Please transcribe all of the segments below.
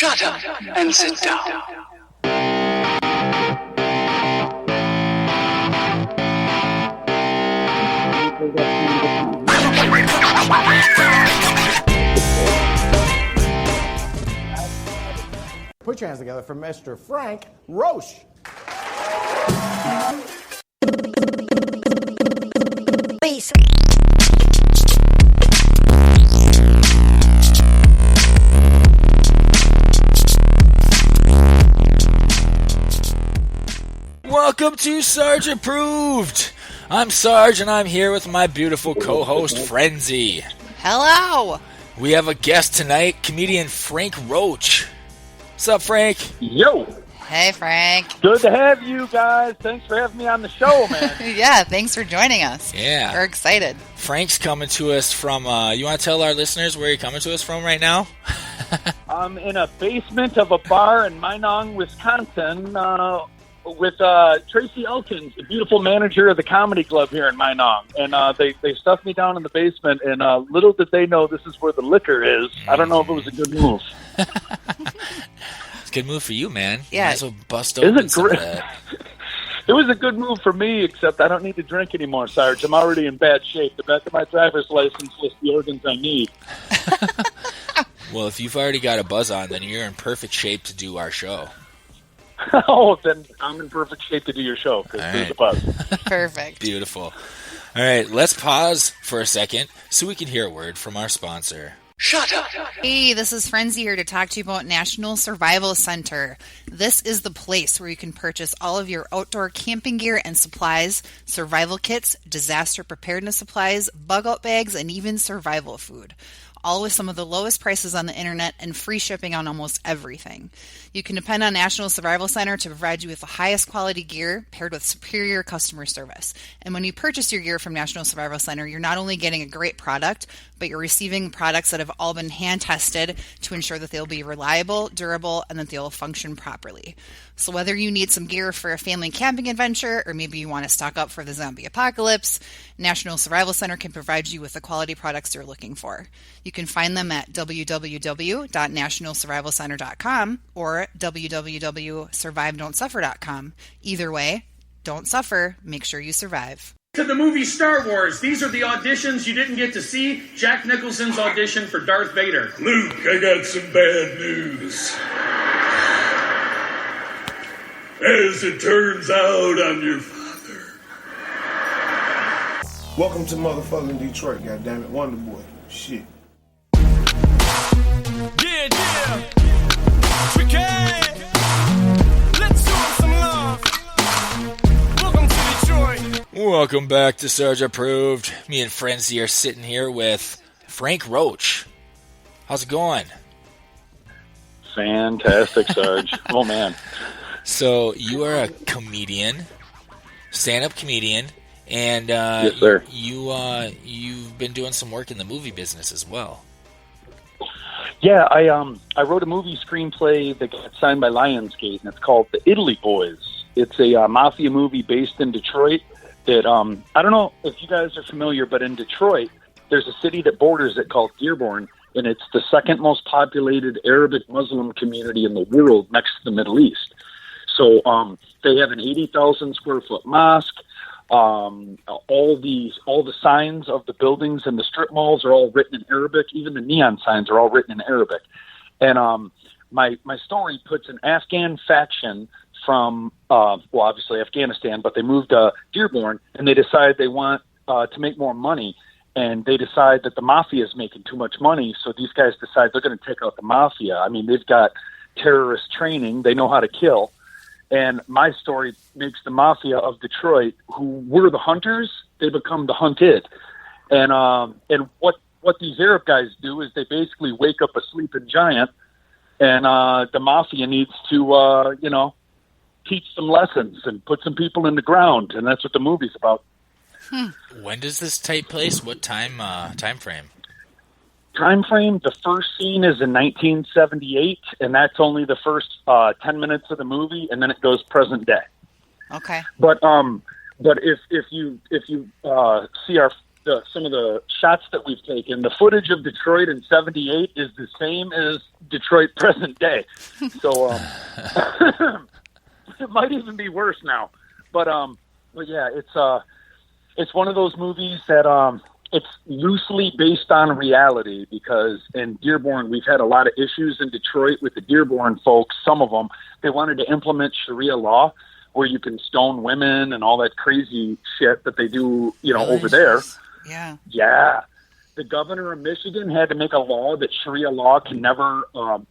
Shut up and sit down. Put your hands together for Mr. Frank Roche. Please. Welcome to Sarge Approved. I'm Sarge, and I'm here with my beautiful co-host, Frenzy. Hello. We have a guest tonight, comedian Frank Roche. What's up, Frank? Yo. Hey, Frank. Good to have you guys. Thanks for having me on the show, man. Yeah, thanks for joining us. Yeah. We're excited. Frank's coming to us from, you want to tell our listeners where you're coming to us from right now? I'm in a basement of a bar in Minong, Wisconsin, with Tracy Elkins, the beautiful manager of the comedy club here in Minong. And they stuffed me down in the basement, and little did they know this is where the liquor is. I don't know if it was a good move. It's a good move for you, man. Yeah. Might as well bust open some of that. It was a good move for me, except I don't need to drink anymore, Sarge. I'm already in bad shape. The back of my driver's license lists the organs I need. Well, if you've already got a buzz on, then you're in perfect shape to do our show. Oh, then I'm in perfect shape to do your show, because there's a buzz. Perfect. Beautiful. All right, let's pause for a second so we can hear a word from our sponsor. Shut up. Hey, this is Frenzy here to talk to you about National Survival Center. This is the place where you can purchase all of your outdoor camping gear and supplies, survival kits, disaster preparedness supplies, bug-out bags, and even survival food. All with some of the lowest prices on the internet and free shipping on almost everything. You can depend on National Survival Center to provide you with the highest quality gear paired with superior customer service. And when you purchase your gear from National Survival Center, you're not only getting a great product, but you're receiving products that have all been hand tested to ensure that they'll be reliable, durable, and that they'll function properly. So whether you need some gear for a family camping adventure, or maybe you want to stock up for the zombie apocalypse, National Survival Center can provide you with the quality products you're looking for. You can find them at www.nationalsurvivalcenter.com or www.survivedon'tsuffer.com. Either way, don't suffer, make sure you survive. To the movie Star Wars, these are the auditions you didn't get to see. Jack Nicholson's audition for Darth Vader. Luke, I got some bad news. As it turns out, I'm your father. Welcome to motherfucking Detroit, goddammit. Wonder Boy. Shit. Yeah. Tricky. Let's show some love. Welcome to Detroit. Welcome back to Sarge Approved. Me and Frenzy are sitting here with Frank Roche. How's it going? Fantastic, Sarge. Oh, man. So you are a comedian, stand-up comedian, and yes, sir. You've been doing some work in the movie business as well. Yeah, I wrote a movie screenplay that got signed by LionsGate, and it's called The Italy Boys. It's a mafia movie based in Detroit that, I don't know if you guys are familiar, but in Detroit, there's a city that borders it called Dearborn, and it's the second most populated Arabic Muslim community in the world next to the Middle East. So they have an 80,000 square foot mosque. All the signs of the buildings and the strip malls are all written in Arabic. Even the neon signs are all written in Arabic. And my story puts an Afghan faction from obviously Afghanistan, but they moved to Dearborn, and they decide they want to make more money. And they decide that the mafia is making too much money, so these guys decide they're going to take out the mafia. I mean, they've got terrorist training. They know how to kill. And my story makes the mafia of Detroit, who were the hunters, they become the hunted. And what these Arab guys do is they basically wake up a sleeping giant, and the mafia needs to, teach some lessons and put some people in the ground. And that's what the movie's about. When does this take place? What time frame? Time frame, the first scene is in 1978, and that's only the first 10 minutes of the movie, and then it goes present day. Okay. But if you see our some of the shots that we've taken, the footage of Detroit in '78 is the same as Detroit present day. So it might even be worse now. But yeah, it's one of those movies that it's loosely based on reality, because in Dearborn we've had a lot of issues in Detroit with the Dearborn folks. Some of them, they wanted to implement Sharia law, where you can stone women and all that crazy shit that they do, over there. Yeah. Yeah. The governor of Michigan had to make a law that Sharia law can never,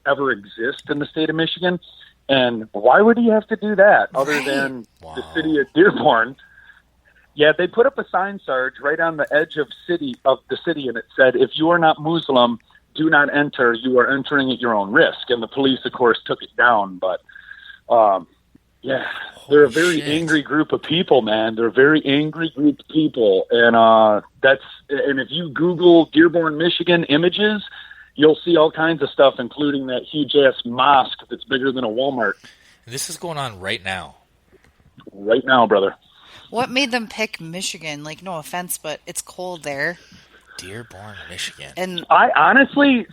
ever exist in the state of Michigan. And why would he have to do that other than the city of Dearborn? Yeah, they put up a sign, Sarge, right on the edge of the city, and it said, "If you are not Muslim, do not enter. You are entering at your own risk." And the police, of course, took it down. But, yeah, they're a very angry group of people, man. They're a very angry group of people. And and if you Google Dearborn, Michigan images, you'll see all kinds of stuff, including that huge-ass mosque that's bigger than a Walmart. This is going on right now. Right now, brother. What made them pick Michigan? Like, no offense, but it's cold there. Dearborn, Michigan. And I honestly,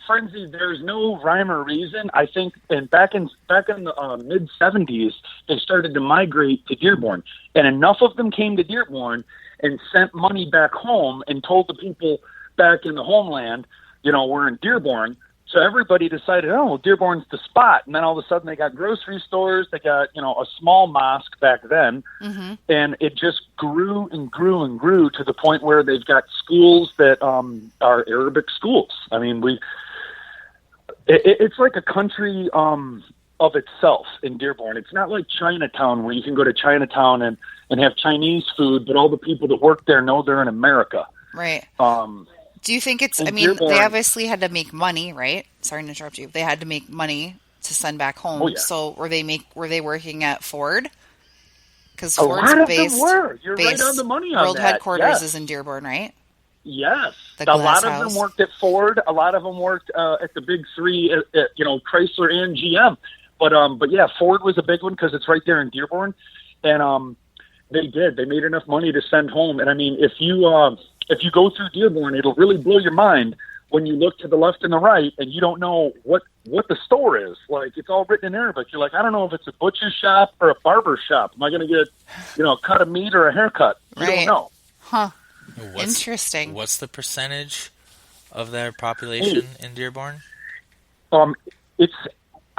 Frenzy, there's no rhyme or reason. I think, and back in the mid '70s, they started to migrate to Dearborn, and enough of them came to Dearborn and sent money back home and told the people back in the homeland, we're in Dearborn. So everybody decided, oh, well, Dearborn's the spot. And then all of a sudden they got grocery stores. They got, a small mosque back then. Mm-hmm. And it just grew and grew and grew to the point where they've got schools that are Arabic schools. I mean, it's like a country of itself in Dearborn. It's not like Chinatown, where you can go to Chinatown and have Chinese food, but all the people that work there know they're in America. Right. Do you think it's, Dearborn, they obviously had to make money, right? Sorry to interrupt you. They had to make money to send back home. Oh, yeah. So were they working at Ford? Because a Ford's lot of based, them were. You're right on the money on world that. headquarters is in Dearborn, right? Yes. The A lot glass of them house. worked at Ford. A lot of them worked at the big three, Chrysler and GM. But yeah, Ford was a big one because it's right there in Dearborn. And they did. They made enough money to send home. And I mean, if you go through Dearborn, it'll really blow your mind when you look to the left and the right and you don't know what the store is. Like, it's all written in Arabic. You're like, I don't know if it's a butcher shop or a barber shop. Am I going to get, a cut of meat or a haircut? You don't know. Huh. Interesting. What's the percentage of their population in Dearborn?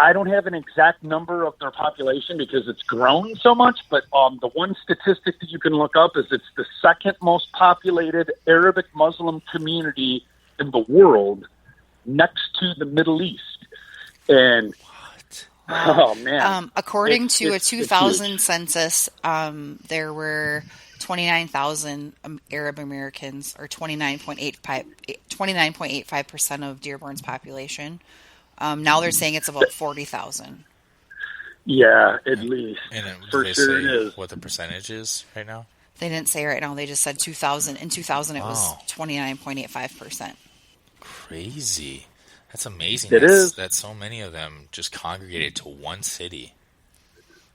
I don't have an exact number of their population because it's grown so much, but the one statistic that you can look up is it's the second most populated Arabic Muslim community in the world, next to the Middle East. And oh man, according to a 2000 census, there were 29,000 Arab Americans, or 29.85% of Dearborn's population. Now they're saying it's about 40,000. Yeah, at least. And for sure it is. What the percentage is right now? They didn't say right now. They just said 2000. In 2000, it was 29.85%. Crazy. That's amazing. It is. That so many of them just congregated to one city.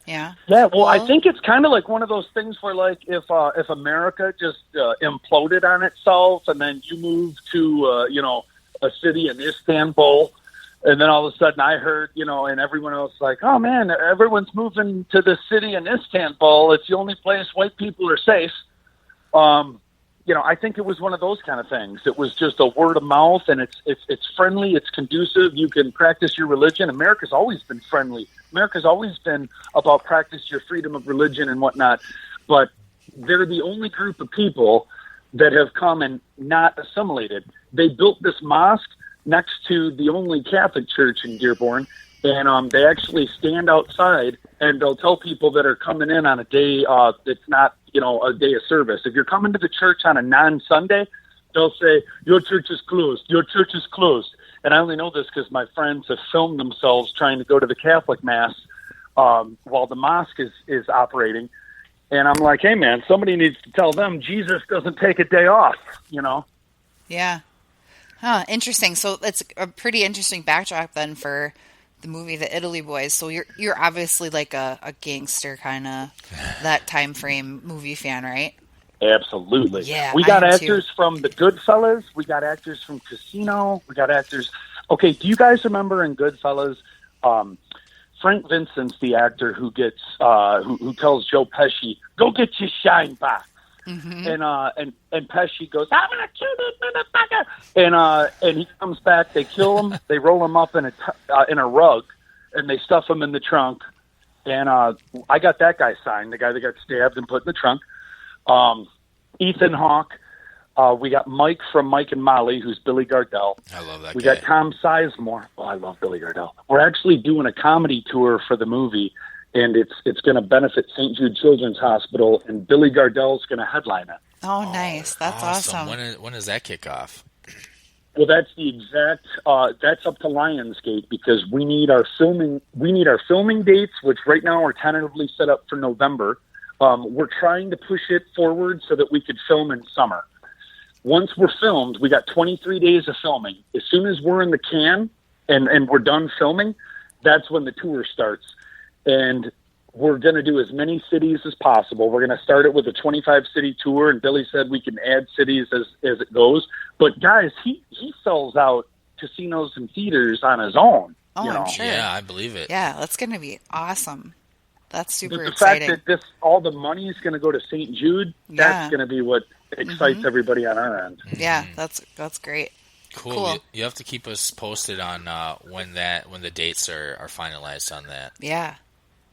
Yeah. Yeah, well, I think it's kind of like one of those things where, like, if America just imploded on itself, and then you move to, a city in Istanbul, and then all of a sudden I heard, and everyone else like, oh man, everyone's moving to the city in Istanbul. It's the only place white people are safe. I think it was one of those kind of things. It was just a word of mouth, and it's friendly, it's conducive. You can practice your religion. America's always been friendly. America's always been about practice your freedom of religion and whatnot. But they're the only group of people that have come and not assimilated. They built this mosque next to the only Catholic church in Dearborn, and they actually stand outside and they'll tell people that are coming in on a day that's not, a day of service. If you're coming to the church on a non-Sunday, they'll say, your church is closed, your church is closed. And I only know this because my friends have filmed themselves trying to go to the Catholic Mass while the mosque is operating. And I'm like, hey, man, somebody needs to tell them Jesus doesn't take a day off, Yeah. Huh, interesting. So it's a pretty interesting backdrop then for the movie The Italy Boys. So you're obviously like a gangster kind of that time frame movie fan, right? Absolutely. Yeah, We got I am actors from The Goodfellas. We got actors from Casino. We got actors. Okay, do you guys remember in Goodfellas, Frank Vincent's the actor who gets who tells Joe Pesci, "Go get your shine box." Mm-hmm. And Pesci goes, "I'm gonna kill this motherfucker," and he comes back. They kill him. They roll him up in a rug, and they stuff him in the trunk. And I got that guy signed, the guy that got stabbed and put in the trunk. Ethan Hawke. We got Mike from Mike and Molly, who's Billy Gardell. I love that We guy. got Tom Sizemore. Oh, I love Billy Gardell. We're actually doing a comedy tour for the movie, and it's going to benefit St. Jude Children's Hospital, and Billy Gardell's going to headline it. Oh, nice. That's awesome. When does that kick off? Well, that's the exact. That's up to LionsGate because we need our filming. We need our filming dates, which right now are tentatively set up for November. We're trying to push it forward so that we could film in summer. Once we're filmed, we got 23 days of filming. As soon as we're in the can and we're done filming, that's when the tour starts. And we're going to do as many cities as possible. We're going to start it with a 25-city tour, and Billy said we can add cities as it goes. But, guys, he sells out casinos and theaters on his own. Oh, I'm sure. Yeah, I believe it. Yeah, that's going to be awesome. That's super the exciting. fact that all the money is going to go to St. Jude, that's going to be what excites everybody on our end. Yeah, that's great. Cool. You have to keep us posted on when the dates are finalized on that. Yeah.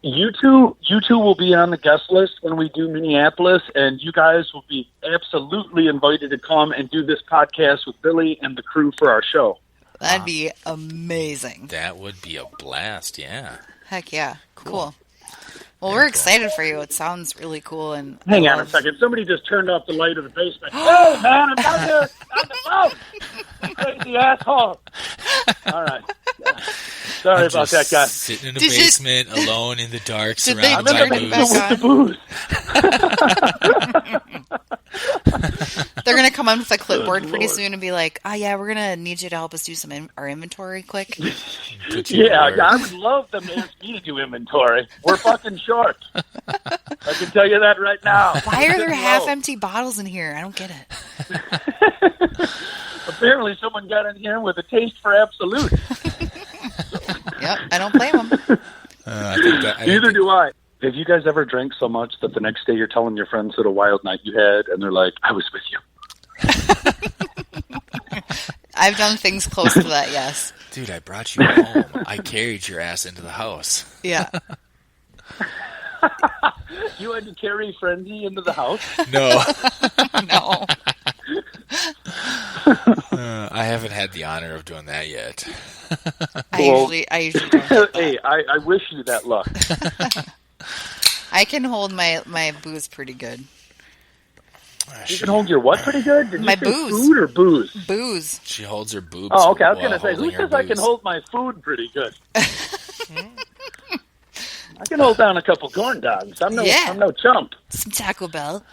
You two will be on the guest list when we do Minneapolis, and you guys will be absolutely invited to come and do this podcast with Billy and the crew for our show. That'd be amazing. That would be a blast, yeah. Heck yeah. Cool. Well, we're excited for you. It sounds really cool. And hang on a second. Somebody just turned off the light of the basement. Hey, man, I'm down here on the phone. Crazy asshole. All right. Sorry about that, guys. Sitting in a basement, alone in the dark, Did surrounded they by turn it booze. back With the booze. They're going to come in with a clipboard pretty soon and be like, oh, yeah, we're going to need you to help us do our inventory quick. Yeah, I would love them to ask me to do inventory. We're fucking short. I can tell you that right now. Why are there half-empty bottles in here? I don't get it. Apparently someone got in here with a taste for Absolute. Yep, I don't blame them. Neither do I. Have you guys ever drank so much that the next day you're telling your friends what a wild night you had, and they're like, I was with you? I've done things close to that, yes. Dude, I brought you home. I carried your ass into the house. Yeah. You had to carry Frenzy into the house? No. No. I haven't had the honor of doing that yet. I usually don't get that. Hey, I wish you that luck. I can hold my booze pretty good. You can hold your what pretty good? Did My you say booze. food or booze? Booze. She holds her boobs. Oh, okay. I was while going to say, who holding her says I can booze. hold my food pretty good? I can hold down a couple corn dogs. I'm no chump. Some Taco Bell.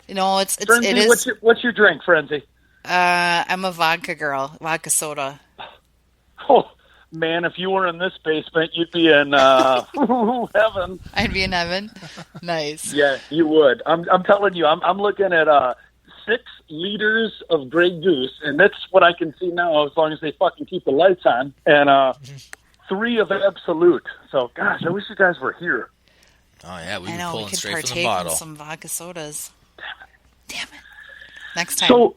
You know, it Frenzy, is. What's your drink, Frenzy? I'm a vodka girl. Vodka soda. Oh, man, if you were in this basement, you'd be in heaven. I'd be in heaven. Nice. Yeah, you would. I'm telling you, I'm looking at 6 liters of Grey Goose, and that's what I can see now as long as they fucking keep the lights on, and 3 of Absolute. So, gosh, I wish you guys were here. Oh, yeah, we'd I be know, we pulling could straight from the partake bottle. in some vodka sodas. Damn it. Next time.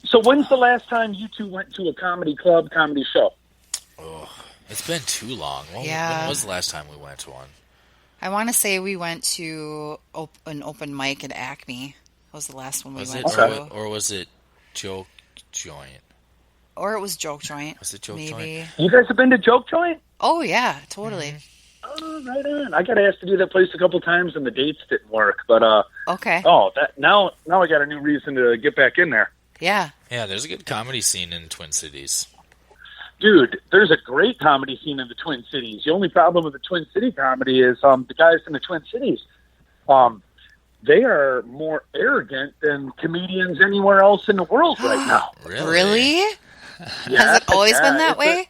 So when's the last time you two went to a comedy club, comedy show? Oh, it's been too long. When was the last time we went to one? I want to say we went to an open mic at Acme. That was the last one we went to. Or was it Joke Joint? Or it was Joke Joint. Was it Joke maybe. Joint? You guys have been to Joke Joint? Oh, yeah, totally. Oh, right on. I got asked to do that place a couple times, and the dates didn't work. But okay. Oh, now I got a new reason to get back in there. Yeah. Yeah, there's a good comedy scene in Twin Cities. Dude, there's a great comedy scene in the Twin Cities. The only problem with the Twin City comedy is the guys in the Twin Cities, they are more arrogant than comedians anywhere else in the world right now. Really? Yeah, Has it always been that way?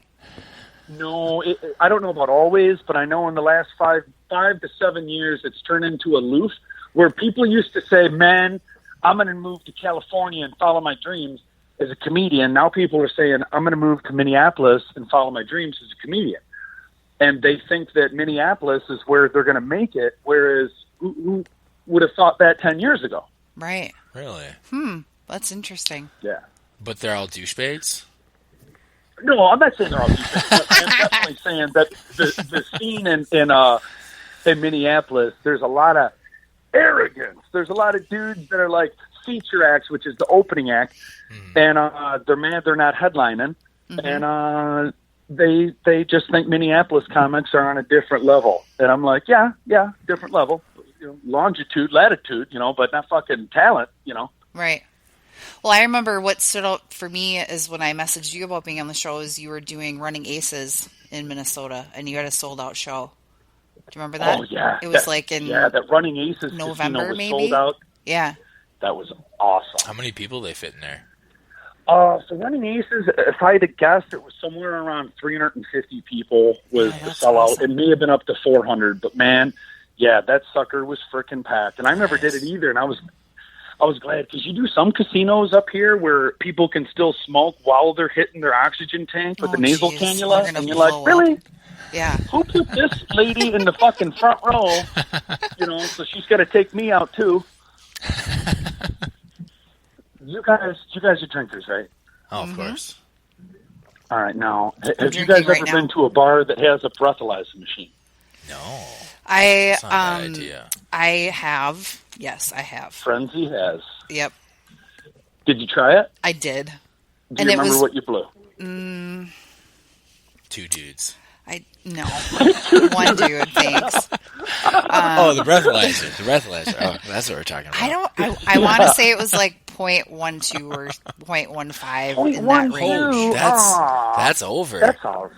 No, I don't know about always, but I know in the last 5 to 7 years, it's turned into aloof. where people used to say, man, I'm going to move to California and follow my dreams as a comedian. Now people are saying, I'm going to move to Minneapolis and follow my dreams as a comedian. And they think that Minneapolis is where they're going to make it, whereas who would have thought that 10 years ago? Right. Really? That's interesting. Yeah. But they're all douchebags? No, I'm not saying they're all douchebags. But I'm definitely saying that the scene in Minneapolis, there's a lot of arrogance. There's a lot of dudes that are like feature acts, which is the opening act, and they're mad they're not headlining, and they just think Minneapolis comics are on a different level. And I'm like, yeah, different level, longitude, latitude, but not fucking talent, Right. Well, I remember what stood out for me is when I messaged you about being on the show is you were doing Running Aces in Minnesota, and you had a sold-out show. Do you remember that? Oh, yeah. It was that Running Aces November, was maybe? sold out. Yeah. That was awesome. How many people they fit in there? So Running Aces, if I had to guess, it was somewhere around 350 people was the sellout. Awesome. It may have been up to 400, but man, yeah, that sucker was freaking packed. And I never did it either, and I was glad, because you do some casinos up here where people can still smoke while they're hitting their oxygen tank with the nasal cannula, and you're like, really? Yeah. Who put this lady in the fucking front row? So she's got to take me out too. You guys are drinkers, right? Oh, of course. All right, now, have you guys ever been to a bar that has a breathalyzer machine? No. That's not a bad idea. I have. Yes, I have. Frenzy has. Yep. Did you try it? I did. Do you remember what you blew? 2 dudes. No. One dude, thanks. The breathalyzer. The breathalyzer. Oh, that's what we're talking about. I want to say it was like 0.12 or 0.15 in that range. That's over. That's all.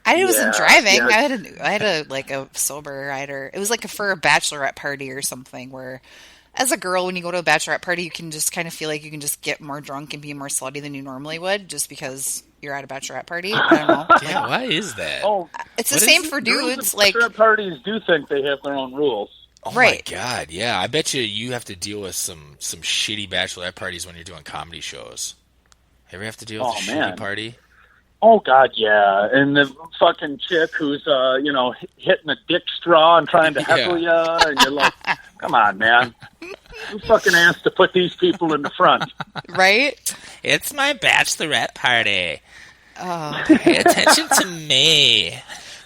I wasn't driving. Yeah. I had a sober rider. It was like for a bachelorette party or something where, as a girl, when you go to a bachelorette party, you can just kind of feel like you can just get more drunk and be more slutty than you normally would just because you're at a bachelorette party. I don't know. Yeah, why is that? Oh, it's the same for dudes. Bachelorette parties do think they have their own rules. Oh my God, yeah. I bet you have to deal with some shitty bachelorette parties when you're doing comedy shows. Ever have to deal with a shitty party? Oh, God, yeah. And the fucking chick who's, hitting a dick straw and trying to heckle you. And you're like, come on, man. Who fucking asked to put these people in the front? Right? It's my bachelorette party. Oh. Pay attention to me.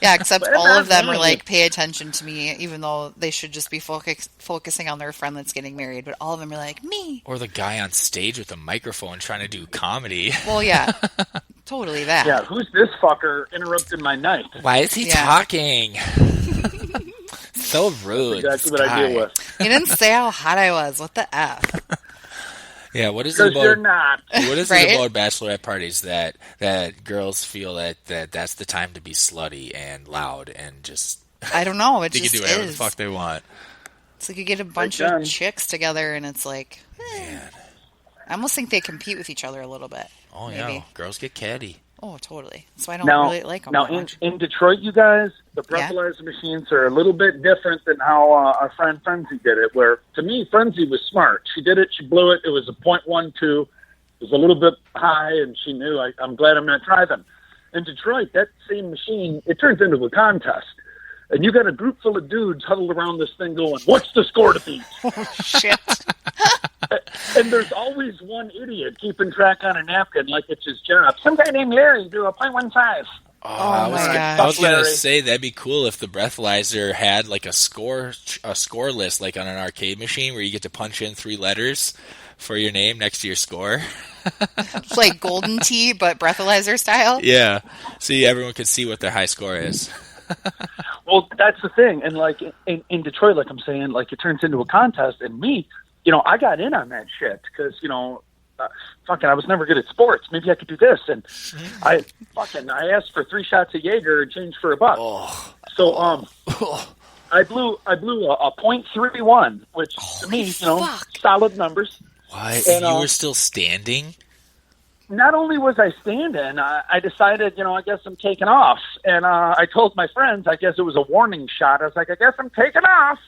Yeah, except all of them are like, pay attention to me, even though they should just be focusing on their friend that's getting married. But all of them are like, me. Or the guy on stage with a microphone trying to do comedy. Well, yeah. Totally that. Yeah, who's this fucker interrupting my night? Why is he talking? So rude. That's exactly what I deal with. You didn't say how hot I was. What the F? Yeah, what is it about? You're not. What is it about bachelorette parties that girls feel that's the time to be slutty and loud and just? I don't know. It they just can do whatever is. the fuck they want. It's like you get a bunch of chicks together, and it's like, man. I almost think they compete with each other a little bit. Oh maybe. Yeah, girls get catty. Oh, totally. So I don't really like them. Now, in Detroit, you guys, the breathalyzer machines are a little bit different than how our friend Frenzy did it, where, to me, Frenzy was smart. She did it, she blew it, it was a 0.12. It was a little bit high, and she knew, I'm glad I'm not driving. In Detroit, that same machine, it turns into a contest. And you got a group full of dudes huddled around this thing going, what's the score to beat? Oh, shit. And there's always one idiot keeping track on a napkin like it's his job. Some guy named Larry do a 0.15. Oh my God. I was going to say that'd be cool if the breathalyzer had like a score list like on an arcade machine where you get to punch in 3 letters for your name next to your score. It's like Golden Tea, but breathalyzer style? Yeah. So everyone could see what their high score is. Well, that's the thing. And like in Detroit, like I'm saying, like it turns into a contest. And me, I got in on that shit because, I was never good at sports. Maybe I could do this. And I asked for 3 shots of Jaeger in change for $1. Oh. So, I blew a 0.31, which to me, solid numbers. Why? And you were still standing? Not only was I standing, I decided, I guess I'm taking off. And I told my friends, I guess it was a warning shot. I was like, I guess I'm taking off.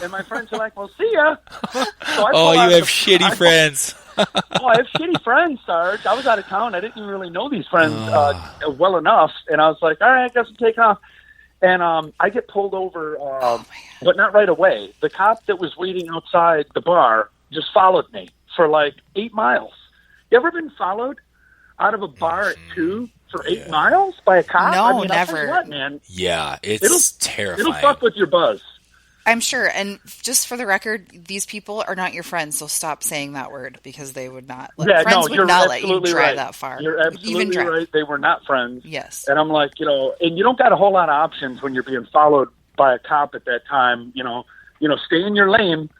And my friends are like, well, see ya. So I Oh, you have shitty friends. Oh, I have shitty friends, Sarge. I was out of town. I didn't even really know these friends well enough. And I was like, all right, I guess I'm taking off. And I get pulled over, but not right away. The cop that was waiting outside the bar just followed me for like 8 miles. You ever been followed out of a bar at 2 for 8 miles by a cop? No, I mean, never. I'll tell you what, man. Yeah, it's terrifying. It'll fuck with your buzz. I'm sure. And just for the record, these people are not your friends, so stop saying that word because they would not. Friends would not let you drive that far. You're absolutely right. They were not friends. Yes. And I'm like, and you don't got a whole lot of options when you're being followed by a cop at that time. Stay in your lane.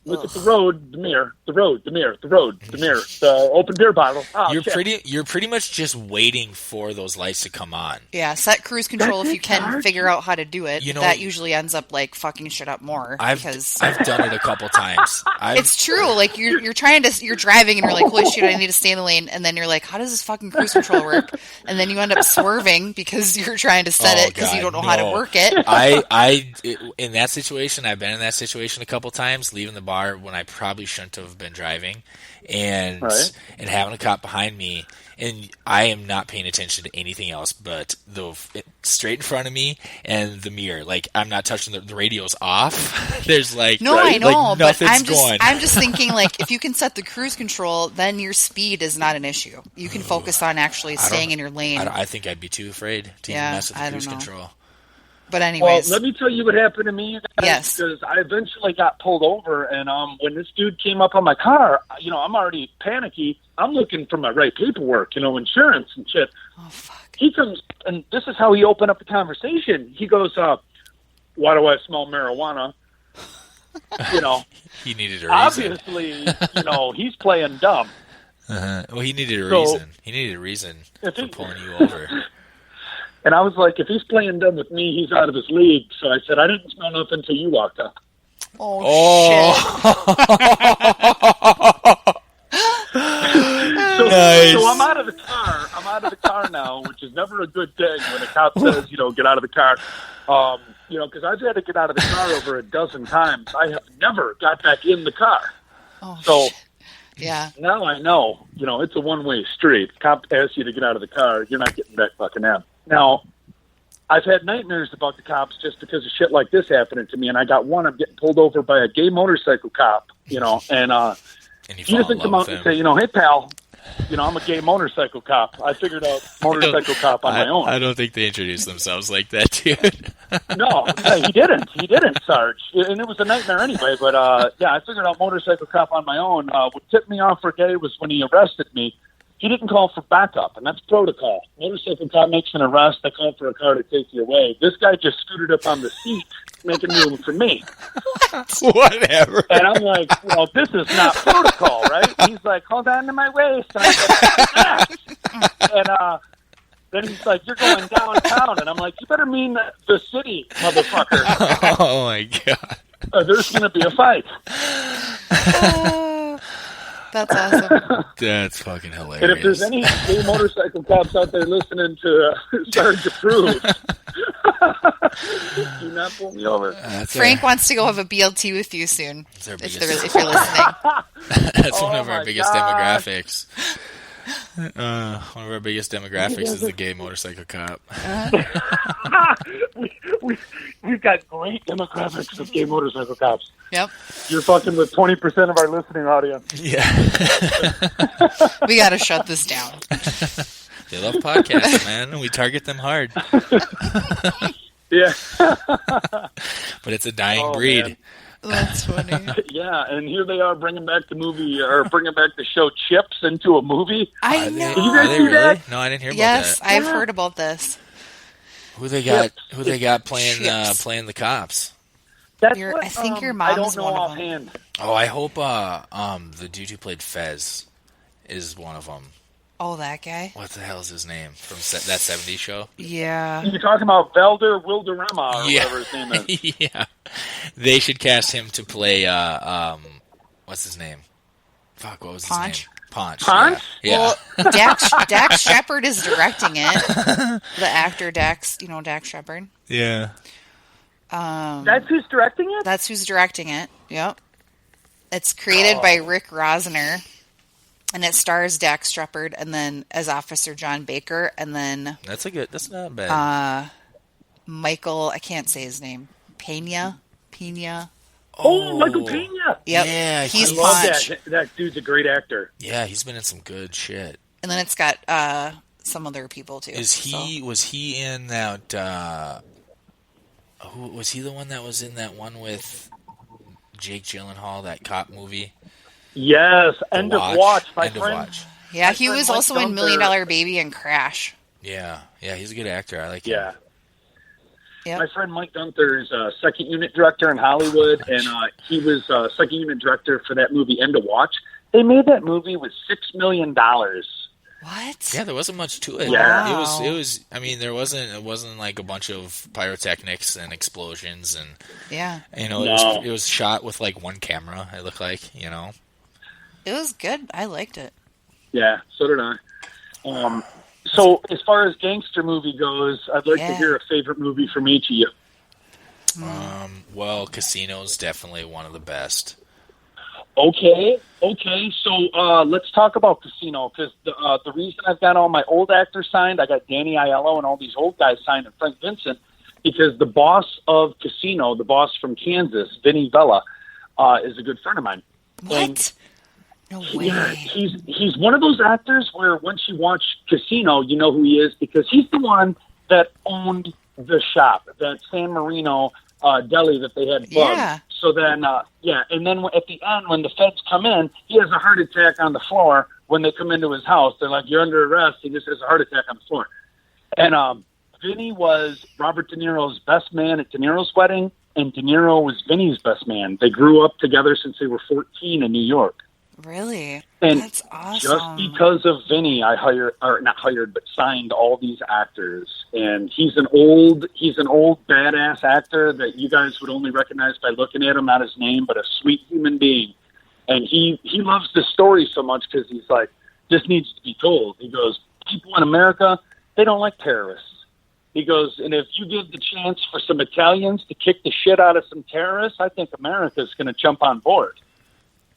Look at the road, the mirror, the road, the mirror, the road, the mirror, the open beer bottle. Oh, you're pretty much just waiting for those lights to come on. Yeah, set cruise control if you can figure out how to do it. That usually ends up like fucking shit up more. I've done it a couple times. It's true. Like you're driving and you're like, holy shit, I need to stay in the lane, and then you're like, how does this fucking cruise control work? And then you end up swerving because you're trying to set it because you don't know how to work it. In that situation, I've been in that situation a couple times, leaving the bar when I probably shouldn't have been driving, and having a cop behind me, and I am not paying attention to anything else but straight in front of me and the mirror. Like I'm not touching the radio's off. There's like I know, like but going. I'm just thinking like if you can set the cruise control, then your speed is not an issue. You can focus on actually staying in your lane. I think I'd be too afraid to even mess with the cruise control. But anyways. Well, let me tell you what happened to me, guys. Yes. Because I eventually got pulled over, and when this dude came up on my car, I'm already panicky. I'm looking for my right paperwork, insurance and shit. Oh, fuck. He comes, and this is how he opened up the conversation. He goes, why do I smell marijuana? He needed a reason. Obviously, he's playing dumb. Well, he needed a reason. He needed a reason for pulling you over. And I was like, if he's playing dumb with me, he's out of his league. So I said, I didn't smell nothing until you walked up. Oh. Shit. Nice. So I'm out of the car. I'm out of the car now, which is never a good thing when a cop says, get out of the car. Because I've had to get out of the car over a dozen times. I have never got back in the car. Oh, so shit. Yeah. Now I know, it's a one-way street. Cop asks you to get out of the car, you're not getting back fucking in. Now, I've had nightmares about the cops just because of shit like this happening to me, and I got one. I'm getting pulled over by a gay motorcycle cop, and he doesn't come out and say, hey, pal, I'm a gay motorcycle cop. I figured out motorcycle cop on my own. I don't think they introduced themselves like that, dude. No, he didn't. He didn't, Sarge. And it was a nightmare anyway, but I figured out motorcycle cop on my own. What tipped me off for gay was when he arrested me. He didn't call for backup, and that's protocol. Motorcycle cop makes an arrest. They call for a car to take you away. This guy just scooted up on the seat, making room for me. Whatever. And I'm like, well, this is not protocol, right? He's like, hold on to my waist. And I'm like, and then he's like, you're going downtown. And I'm like, you better mean the city, motherfucker. Oh, my God. There's going to be a fight. That's awesome. That's fucking hilarious. And if there's any gay motorcycle cops out there listening to Sarge Approved, do not pull me over. Frank wants to go have a BLT with you soon, if you're listening. That's one of our biggest demographics. One of our biggest demographics is the gay motorcycle cop. We've got great demographics of gay motorcycle cops. Yep. You're fucking with 20% of our listening audience. Yeah. We got to shut this down. They love podcasts, man. We target them hard. Yeah. But it's a dying breed. Man. That's funny. Yeah, and here they are bringing back the movie, or bringing back the show Chips into a movie. I know. Did you guys see that? No, I didn't hear about that. Yes, I've heard about this. Who they got playing the cops? I think your mom is one of them. Oh, I hope the dude who played Fez is one of them. Oh, that guy? What the hell is his name from that 70s show? Yeah. You're talking about Velder Wilderema or whatever his name is. Yeah. They should cast him to play, what's his name? Fuck, what was his name? Ponch. Yeah. Well, Dax Shepard is directing it. The actor Dax Shepard. Yeah. That's who's directing it? That's who's directing it. Yep. It's created by Rick Rosner, and it stars Dax Shepard, and then as Officer John Baker, and then that's not bad. Michael, I can't say his name. Pena. Oh, Michael Pena. Yep. Yeah, he's I love Punch. that dude's a great actor. Yeah, he's been in some good shit. And then it's got some other people too. Was he in that? Was he the one that was in that one with Jake Gyllenhaal, that cop movie? Yes, End of Watch, my End friend. of Watch. Yeah, he friend was Mike also in $1 Million Baby and Crash. Yeah, he's a good actor. I like him. Yeah. Yep. My friend Mike Gunther is a second unit director in Hollywood, and he was second unit director for that movie End of Watch. They made that movie with $6 million. What? Yeah, there wasn't much to it. Yeah. It was. I mean, it wasn't like a bunch of pyrotechnics and explosions, and it was shot with like one camera. It looked like, It was good. I liked it. Yeah, so did I. So as far as gangster movie goes, I'd like to hear a favorite movie from each of you. Well, Casino's definitely one of the best. Okay. So let's talk about Casino, because the reason I've got all my old actors signed, I got Danny Aiello and all these old guys signed, and Frank Vincent, because the boss of Casino, the boss from Kansas, Vinny Vella, is a good friend of mine. What? And no way. Yeah, he's one of those actors where once you watch Casino, you know who he is, because he's the one that owned the shop, that San Marino deli that they had bugged. Yeah. So then, and then at the end, when the feds come in, he has a heart attack on the floor when they come into his house. They're like, "You're under arrest." He just has a heart attack on the floor. And Vinny was Robert De Niro's best man at De Niro's wedding, and De Niro was Vinny's best man. They grew up together since they were 14 in New York. Really? And that's awesome. Just because of Vinny, I signed all these actors. And he's an old badass actor that you guys would only recognize by looking at him, not his name, but a sweet human being. And he loves this story so much because he's like, this needs to be told. He goes, people in America, they don't like terrorists. He goes, and if you give the chance for some Italians to kick the shit out of some terrorists, I think America's going to jump on board.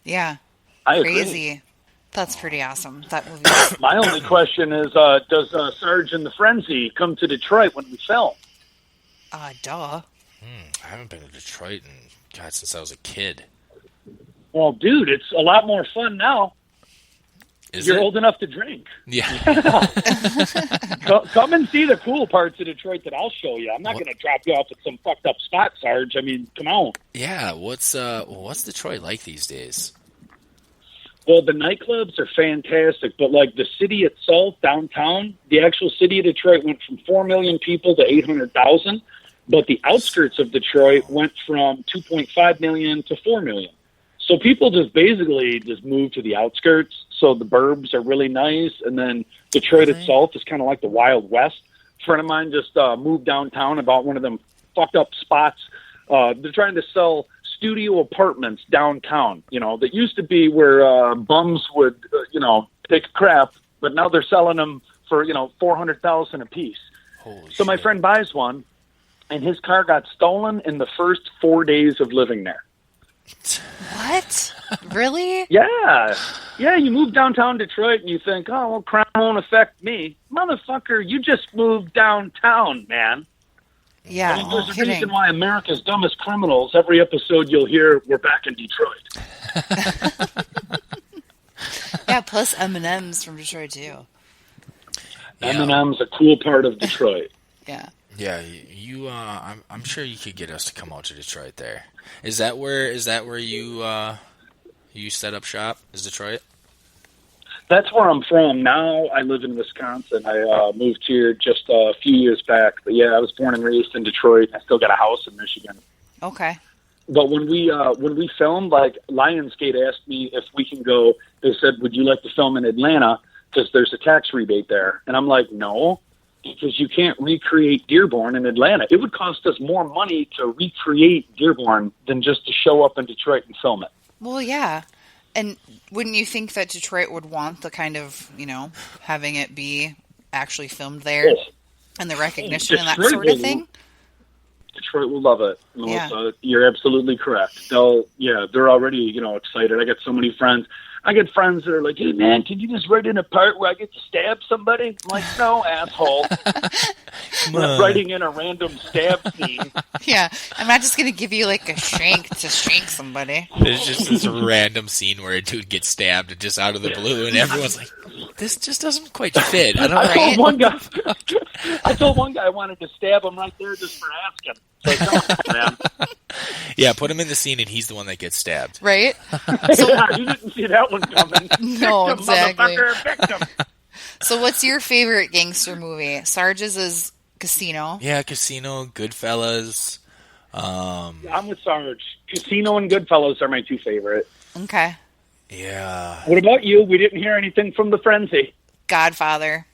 Yeah. I Crazy. agree. That's pretty awesome. That movie. My only question is, does Sarge and the Frenzy come to Detroit when we film? Duh. I haven't been to Detroit since I was a kid. Well, dude, it's a lot more fun now. You're old enough to drink. Yeah. Come and see the cool parts of Detroit that I'll show you. I'm not going to drop you off at some fucked up spot, Sarge. I mean, come on. Yeah. What's Detroit like these days? Well, the nightclubs are fantastic, but like the city itself, downtown, the actual city of Detroit went from 4 million people to 800,000, but the outskirts of Detroit went from 2.5 million to 4 million. So people just basically move to the outskirts. So the burbs are really nice, and then Detroit itself is kind of like the Wild West. A friend of mine just moved downtown about one of them fucked up spots. They're trying to sell studio apartments downtown, that used to be where bums would, take a crap, but now they're selling them for, $400,000 a piece. Holy so my shit. friend buys one, and his car got stolen in the first 4 days of living there. What? Really? Yeah, you move downtown Detroit and you think, oh, well, crime won't affect me. Motherfucker, you just moved downtown, man. Yeah, I mean, there's a reason why America's Dumbest Criminals, every episode you'll hear, we're back in Detroit. Yeah, plus M&M's from Detroit, too. Yeah. M&M's a cool part of Detroit. Yeah. Yeah, you. I'm sure you could get us to come out to Detroit. There is that where you set up shop? Is Detroit? That's where I'm from. Now I live in Wisconsin. I moved here just a few years back. But yeah, I was born and raised in Detroit. I still got a house in Michigan. Okay. But when we filmed, like LionsGate asked me if we can go. They said, "Would you like to film in Atlanta? Because there's a tax rebate there." And I'm like, "No, because you can't recreate Dearborn in Atlanta. It would cost us more money to recreate Dearborn than just to show up in Detroit and film it." Well, yeah. And wouldn't you think that Detroit would want the kind of, having it be actually filmed there and the recognition and that sort of thing? Detroit will love it, Melissa. You're absolutely correct. They're already, excited. I got so many friends. I get friends that are like, hey, man, can you just write in a part where I get to stab somebody? I'm like, no, asshole. I'm not writing in a random stab scene. Yeah, I'm not just going to give you like a shank to shank somebody. There's just this random scene where a dude gets stabbed just out of the blue, and everyone's like, this just doesn't quite fit. I told one guy I wanted to stab him right there just for asking. So, come on, man. Yeah, put him in the scene, and he's the one that gets stabbed. Right? You didn't see that one coming. No, Victim, exactly. Victim. So what's your favorite gangster movie? Sarge's is Casino. Yeah, Casino, Goodfellas. I'm with Sarge. Casino and Goodfellas are my two favorite. Okay. Yeah. What about you? We didn't hear anything from the frenzy. Godfather.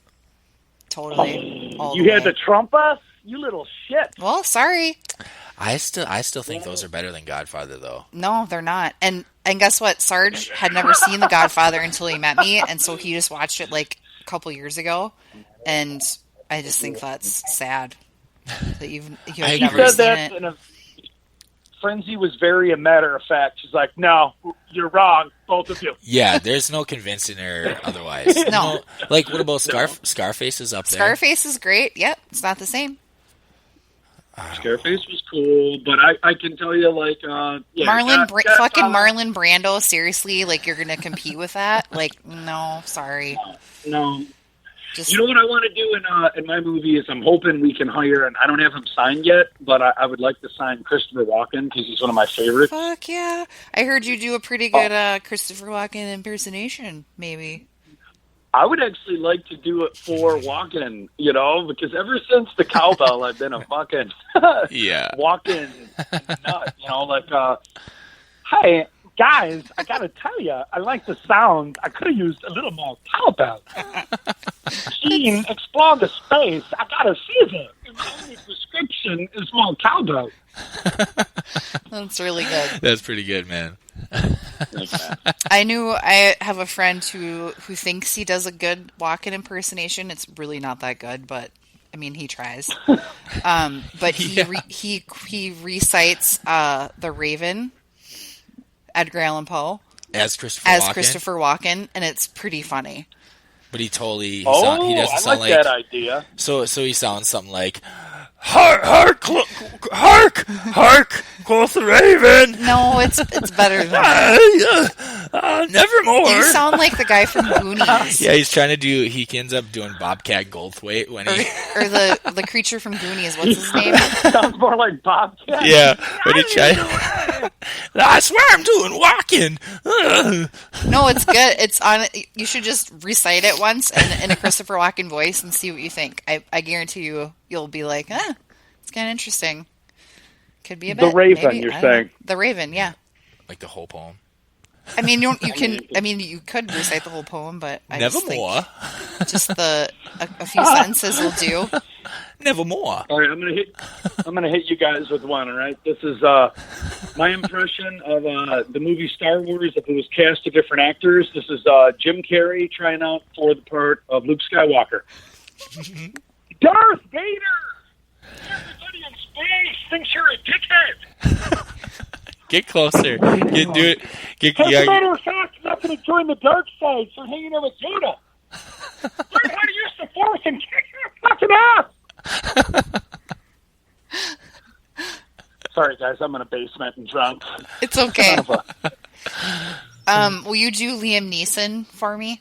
Totally. All You the had way. to trump us? You little shit. Well, sorry. I still think those are better than Godfather, though. No, they're not. And guess what? Sarge had never seen The Godfather until he met me, and so he just watched it like a couple years ago. And I just think that's sad that you've never seen it. In a Frenzy was very a matter of fact. She's like, no, you're wrong, both of you. Yeah, there's no convincing her otherwise. No. Like, what about Scarface is up there? Scarface is great. Yep, it's not the same. Scarface was cool, but I can tell you, like, Marlon Brando, seriously, like, you're going to compete with that? Like, no, sorry. No. You know what I want to do in my movie is I'm hoping we can hire, and I don't have him signed yet, but I would like to sign Christopher Walken because he's one of my favorites. Fuck yeah. I heard you do a pretty good Christopher Walken impersonation, maybe. I would actually like to do it for Walken, because ever since the cowbell, I've been a fucking Walken nut, hey, guys, I gotta tell you, I like the sound. I could have used a little more cowbell. Gene, explore the space. I got a fever. The only prescription is more cowbell. That's really good. That's pretty good, man. I have a friend who thinks he does a good Walken impersonation. It's really not that good, but I mean, he tries. But he recites The Raven, Edgar Allan Poe, as Christopher Walken, and it's pretty funny. But he totally he I doesn't sound like that idea. So he sounds something like hark, quoth the raven. No, it's better than that. Nevermore. You sound like the guy from Goonies. Yeah, he ends up doing Bobcat Goldthwait when he or the creature from Goonies. What's his name? Sounds more like Bobcat. Yeah, when he tried. I swear I'm doing walking. No, it's good. It's on. You should just recite it once in a Christopher Walken voice and see what you think. I guarantee you'll be like, it's kind of interesting. Could be a bit. The Raven, maybe. you're saying? The Raven, yeah. Like the whole poem. I mean, you can. I mean, you could recite the whole poem, but I Nevermore. Just a few sentences will do. Nevermore. All right, I'm gonna hit you guys with one. All right, this is my impression of the movie Star Wars. If it was cast of different actors, this is Jim Carrey trying out for the part of Luke Skywalker. Darth Vader. Everybody in space thinks you're a dickhead. Get closer. Do it. As a matter of fact, I'm not going to join the dark side, so hanging out with Yoda. Learn how to use the Force and kick your fucking ass. Sorry, guys, I'm in a basement and drunk. It's okay. Will you do Liam Neeson for me?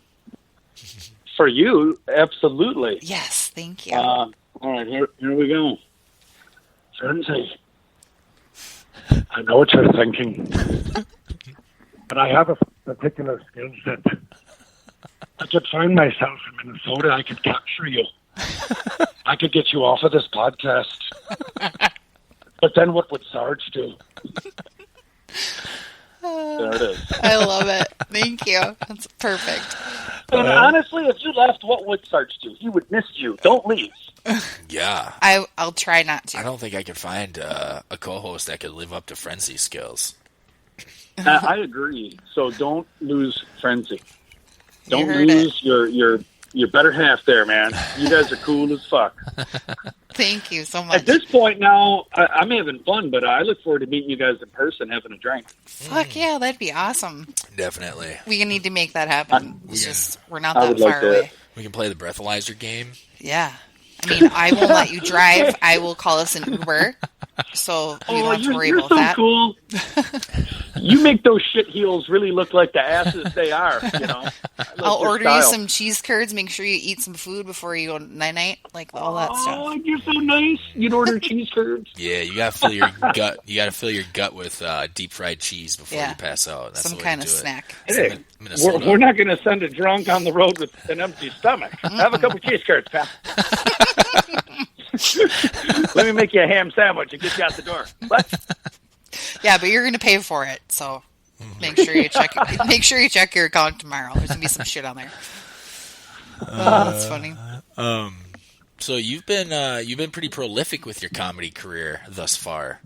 For you, absolutely. Yes, thank you. All right, here we go. Frenzy. I know what you're thinking, but I have a particular skill set. I could find myself in Minnesota. I could capture you. I could get you off of this podcast. But then what would Sarge do? There it is. I love it. Thank you. That's perfect. And honestly, if you left, what would Sarge do? He would miss you. Don't leave. Yeah. I'll try not to. I don't think I could find a co-host that could live up to Frenzy skills. I agree. So don't lose Frenzy. Don't lose your Your better half there, man. You guys are cool as fuck. Thank you so much. At this point now, I'm having fun, but I look forward to meeting you guys in person, having a drink. Fuck yeah, that'd be awesome. Definitely. We need to make that happen. We're not that far away. We can play the breathalyzer game. Yeah. I mean, I won't let you drive. I will call us an Uber, so you don't have to worry about that. Cool. You make those shit heels really look like the asses they are, you know. I'll order you some cheese curds. Make sure you eat some food before you go night-night, like all that stuff. Oh, you're so nice. You'd order cheese curds. Yeah, you gotta fill your gut. You gotta fill your gut with deep fried cheese before you pass out. That's some kind of snack. Hey, we're not going to send a drunk on the road with an empty stomach. Have a couple cheese curds, pal. Let me make you a ham sandwich and get you out the door. What? Yeah, but you're going to pay for it, so make sure you check. Make sure you check your account tomorrow. There's going to be some shit on there. That's funny. So you've been pretty prolific with your comedy career thus far.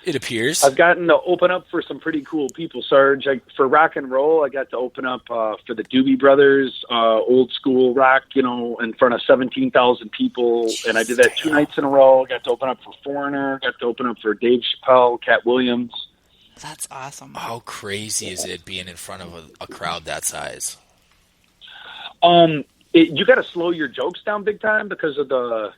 It appears. I've gotten to open up for some pretty cool people, Sarge. For rock and roll, I got to open up for the Doobie Brothers, old school rock, you know, in front of 17,000 people. And I did that 2 nights in a row. Got to open up for Foreigner. Got to open up for Dave Chappelle, Katt Williams. That's awesome. How crazy is it being in front of a crowd that size? You got to slow your jokes down big time because of the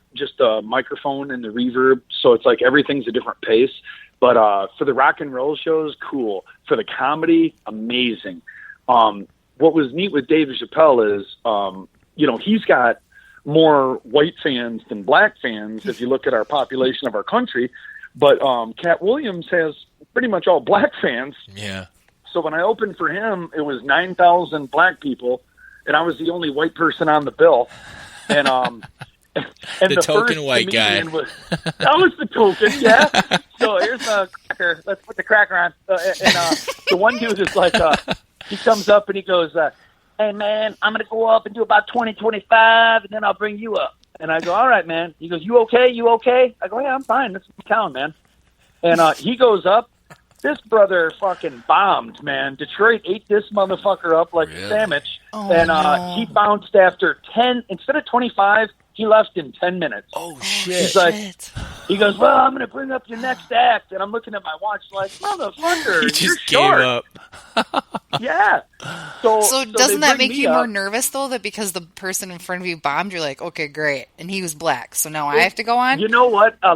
microphone and the reverb. So it's like everything's a different pace. But for the rock and roll shows, cool. For the comedy, amazing. What was neat with Dave Chappelle is, you know, he's got more white fans than black fans if you look at our population of our country. But Katt Williams has pretty much all black fans. Yeah. So when I opened for him, it was 9,000 black people, and I was the only white person on the bill. And and the token white guy. That was the token, yeah. So here's the cracker. Let's put the cracker on. The one dude is like, he comes up and he goes, hey, man, I'm going to go up and do about 20, 25, and then I'll bring you up. And I go, all right, man. He goes, you okay? You okay? I go, yeah, I'm fine. This is the town, man. And he goes up. This brother fucking bombed, man. Detroit ate this motherfucker up like a sandwich. Oh, and no. He bounced after 10, instead of 25, he left in 10 minutes. Oh, shit. He's like, he goes, well, I'm going to bring up your next act. And I'm looking at my watch like, motherfucker, he just you're gave short. up. Yeah. So doesn't that make you more nervous, though, that because the person in front of you bombed, you're like, okay, great. And he was black, so now I have to go on? You know what? I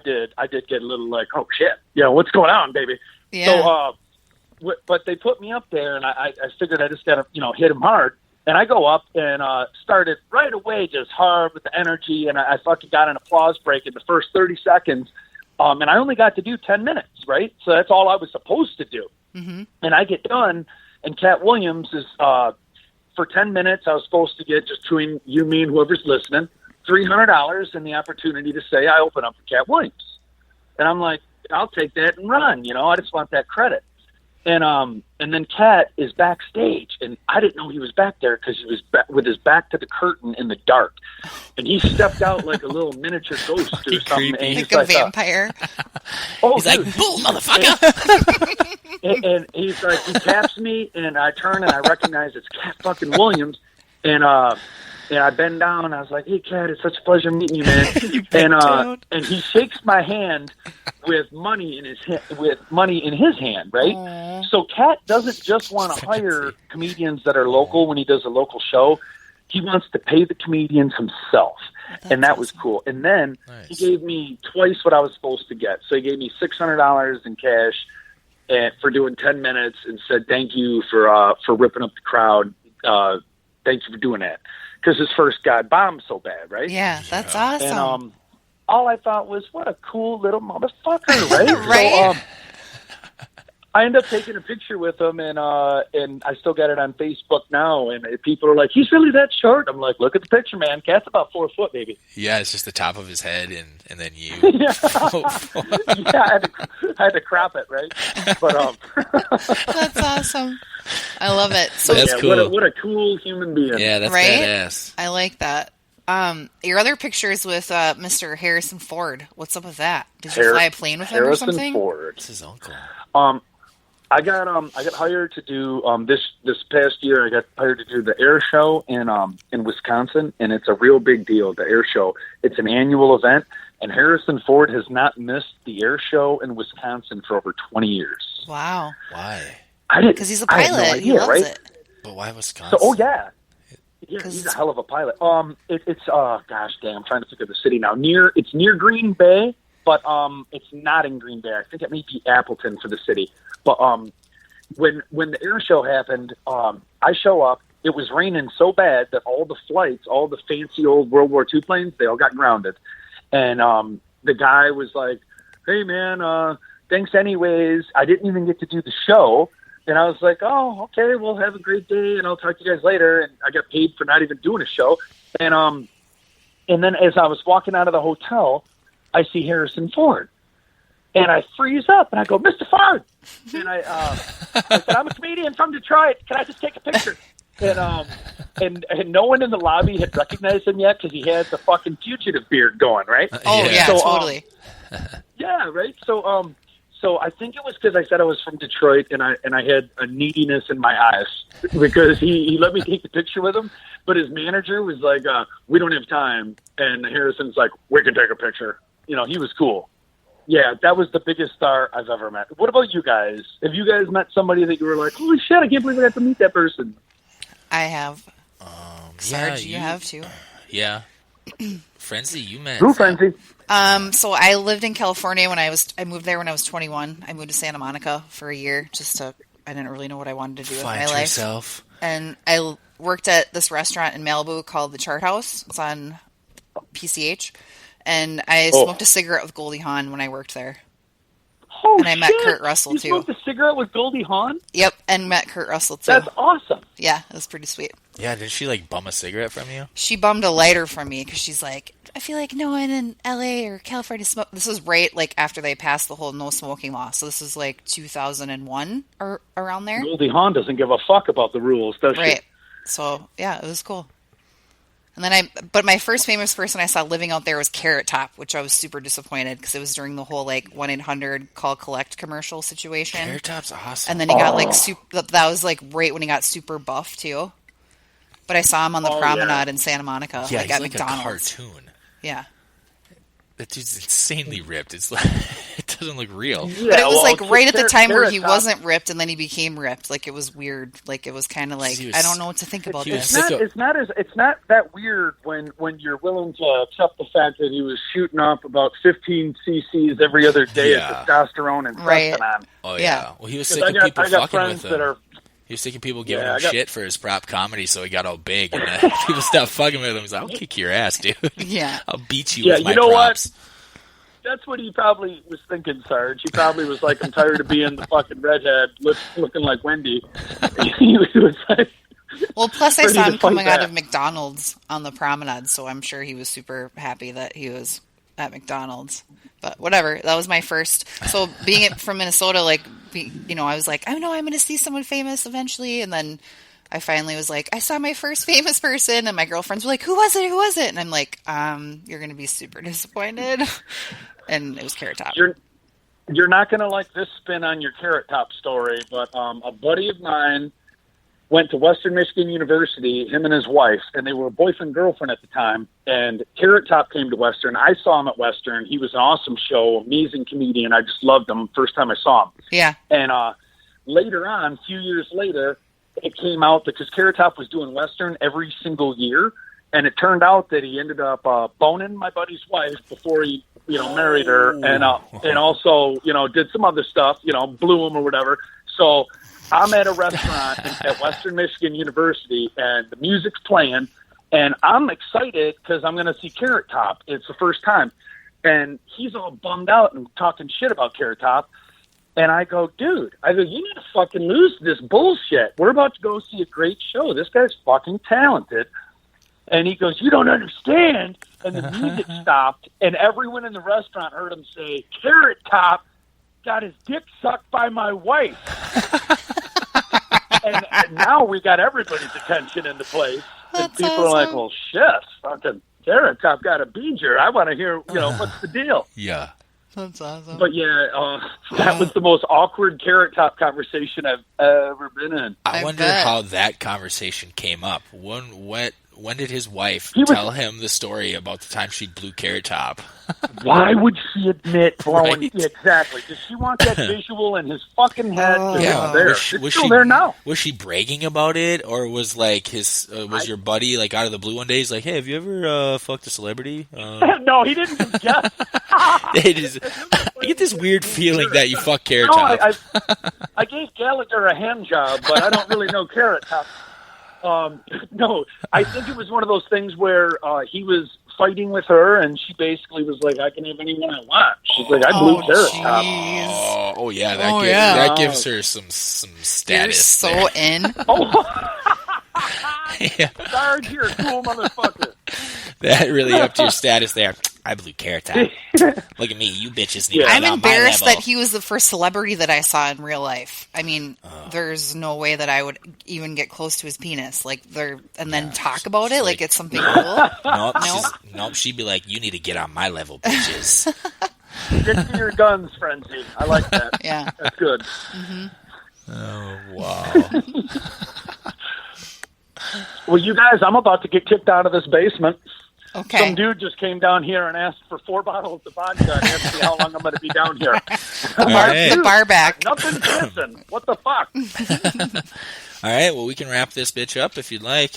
did get a little like, oh, shit. Yeah, what's going on, baby? Yeah. So, but they put me up there, and I figured I just got to, hit him hard. And I go up and started right away just hard with the energy, and I fucking got an applause break in the first 30 seconds. And I only got to do 10 minutes, right? So that's all I was supposed to do. Mm-hmm. And I get done, and Katt Williams is, for 10 minutes, I was supposed to get, just between you, me, and whoever's listening, $300 and the opportunity to say I open up for Katt Williams. And I'm like, I'll take that and run, I just want that credit. And then Katt is backstage, and I didn't know he was back there because he was with his back to the curtain in the dark, and he stepped out like a little miniature ghost or something. And like a vampire. He's like, "Boom, motherfucker!" and he's like, he taps me, and I turn and I recognize it's Katt fucking Williams, and I bend down and I was like, "Hey, Katt, it's such a pleasure meeting you, man." And he shakes my hand with money in his hand, right? Aww. So Katt doesn't just want to hire comedians that are local when he does a local show. He wants to pay the comedians himself, and that was cool. And then he gave me twice what I was supposed to get. So he gave me $600 in cash for doing 10 minutes, and said thank you for ripping up the crowd. Thank you for doing that. Because his first guy bombed so bad, right? Yeah, that's awesome. And all I thought was, what a cool little motherfucker, right? Right. So, I ended up taking a picture with him, and I still got it on Facebook now. And people are like, "He's really that short?" I'm like, "Look at the picture, man. Katt's about 4 foot, baby." Yeah, it's just the top of his head, and then you. Yeah, I had to crop it, right? But that's awesome. I love it. So that's cool. What a cool human being. Yeah, that's right? badass. I like that. Your other pictures with Mr. Harrison Ford. What's up with that? Did you fly a plane with him or something? Harrison Ford. It's his uncle. I got hired to do this past year. I got hired to do the air show in Wisconsin, and it's a real big deal. The air show. It's an annual event, and Harrison Ford has not missed the air show in Wisconsin for over 20 years. Wow. Why? Because he's a pilot. I had no idea, he loves it. But why Wisconsin? So, he's a hell of a pilot. It's gosh dang, I'm trying to think of the city now. It's near Green Bay, but it's not in Green Bay. I think it may be Appleton for the city. But when the air show happened, I show up. It was raining so bad that all the flights, all the fancy old World War II planes, they all got grounded. And the guy was like, "Hey man, thanks anyways." I didn't even get to do the show. And I was like, "Oh, okay, well, have a great day, and I'll talk to you guys later." And I got paid for not even doing a show. And then as I was walking out of the hotel, I see Harrison Ford. And I freeze up, and I go, "Mr. Ford!" And I said, "I'm a comedian from Detroit. Can I just take a picture?" And no one in the lobby had recognized him yet because he had the fucking fugitive beard going, right? Oh, yeah, so, totally. Yeah, right? So I think it was because I said I was from Detroit, and I had a neediness in my eyes because he let me take the picture with him, but his manager was like, "We don't have time," and Harrison's like, "We can take a picture." You know, he was cool. Yeah, that was the biggest star I've ever met. What about you guys? Have you guys met somebody that you were like, "Holy shit, I can't believe I got to meet that person"? I have. Sarge, you have too. Yeah. Frenzy, you met. Who, Frenzy? So I lived in California I moved there when I was 21. I moved to Santa Monica for a year I didn't really know what I wanted to do with my life. Yourself. And I worked at this restaurant in Malibu called the Chart House. It's on PCH. And I smoked a cigarette with Goldie Hawn when I worked there. Oh, and I met Kurt Russell, too. You smoked a cigarette with Goldie Hawn? Yep, and met Kurt Russell, too. That's awesome. Yeah, it was pretty sweet. Yeah, did she, bum a cigarette from you? She bummed a lighter from me because she's like, "I feel like no one in LA or California smoke." This was right, after they passed the whole no smoking law. So this was, 2001 or around there. Goldie Hawn doesn't give a fuck about the rules, does she? Right. So, yeah, it was cool. And then but my first famous person I saw living out there was Carrot Top, which I was super disappointed because it was during the whole 1-800 call collect commercial situation. Carrot Top's awesome. And then he got that was right when he got super buff too. But I saw him on the promenade in Santa Monica, yeah, at he's McDonald's. A cartoon. Yeah. That dude's insanely ripped. It's it doesn't look real. Yeah, but it was right at the time where he wasn't ripped and then he became ripped. It was weird. It was kind of I don't know what to think about this. It's not that weird when you're willing to accept the fact that he was shooting up about 15 cc's every other day of testosterone and testosterone. Oh yeah. Well, he was sick of people fucking with him. He was sick of people giving him shit for his prop comedy, so he got all big, and then people stopped fucking with him. He's like, "I'll kick your ass, dude. Yeah, I'll beat you with my props." What? That's what he probably was thinking, Sarge. He probably was like, "I'm tired of being the fucking redhead looking like Wendy." He was like, well, plus I saw him coming out of McDonald's on the promenade, so I'm sure he was super happy that he was at McDonald's. But whatever, that was my first. So being from Minnesota, I was like, I know I'm going to see someone famous eventually. And then I finally was like, I saw my first famous person. And my girlfriends were like, who was it? Who was it? And I'm like, you're going to be super disappointed. And it was Carrot Top. You're not going to like this spin on your Carrot Top story, but a buddy of mine went to Western Michigan University, him and his wife, and they were boyfriend-girlfriend at the time, and Carrot Top came to Western. I saw him at Western. He was an awesome show, amazing comedian. I just loved him first time I saw him. Yeah. And later on, a few years later, it came out because Carrot Top was doing Western every single year, and it turned out that he ended up boning my buddy's wife before he married her, and also, did some other stuff, blew him or whatever. So I'm at a restaurant at Western Michigan University, and the music's playing, and I'm excited because I'm going to see Carrot Top. It's the first time. And he's all bummed out and talking shit about Carrot Top. And I go, dude, you need to fucking lose this bullshit. We're about to go see a great show. This guy's fucking talented. And he goes, you don't understand. And the music stopped, and everyone in the restaurant heard him say, Carrot Top got his dick sucked by my wife. and now we got everybody's attention in the place. That's and people awesome. are like, well, shit, fucking Carrot Top got a beanger. I want to hear, what's the deal? Yeah. That's awesome. But yeah, that was the most awkward Carrot Top conversation I've ever been in. I wonder how that conversation came up. When did his wife tell him the story about the time she blew Carrot Top? Why would she admit blowing? Right. Yeah, exactly. Does she want that visual in his fucking head? Yeah, there. It's still there now. Was she bragging about it, or was like your buddy like out of the blue one day? He's like, "Hey, have you ever fucked a celebrity?" No, he didn't just guess. I get this weird feeling that you fuck Carrot Top. I gave Gallagher a hand job, but I don't really know Carrot Top. No, I think it was one of those things where he was fighting with her, and she basically was like, "I can have anyone I want." She's like, "I blew Carrot Top." That gives her some status. You're so in. Sarge, you're a cool motherfucker. That really upped your status there. I blew Carrot Top. Look at me, you bitches need to I'm get on embarrassed my level. that he was the first celebrity that I saw in real life. I mean, there's no way that I would even get close to his penis. Then talk about it like it's something cool. Nope, she'd be like, "You need to get on my level, bitches." Get to your guns, Frenzy. I like that. Yeah. That's good. Mm-hmm. Oh, wow. Well, you guys, I'm about to get kicked out of this basement. Okay. Some dude just came down here and asked for 4 bottles of vodka and asked me how long I'm going to be down here. The bar back. Nothing's missing. What the fuck? All right, well, we can wrap this bitch up if you'd like.